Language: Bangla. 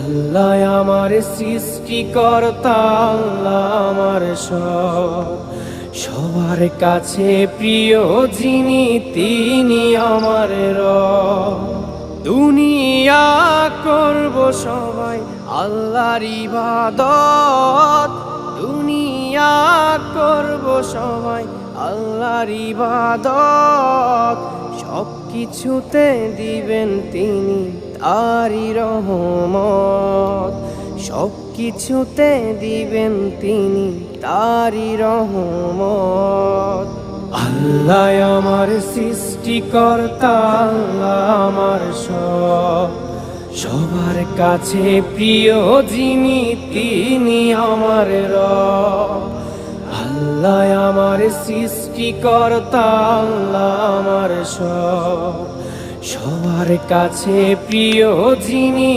আল্লাহ আমার সৃষ্টিকর্তা, আল্লাহ আমার সব, সবার কাছে প্রিয় যিনি তিনি আমার রব। দুনিয়া করব সবাই আল্লাহর ইবাদত, দুনিয়া করব সবাই আল্লাহর ইবাদত, সব কিছুতে দিবেন তিনি তারই রহমত, সব কিছুতে দিবেন তিনি তারই রহমত। আল্লাহ আমার সৃষ্টিকর্তা, আল্লাহ আমার সব, সবার কাছে প্রিয় যিনি তিনি আমার রব। আল্লাহ আমার সৃষ্টিকর্তা, আল্লাহ আমার সব, সবার কাছে প্রিয় যিনি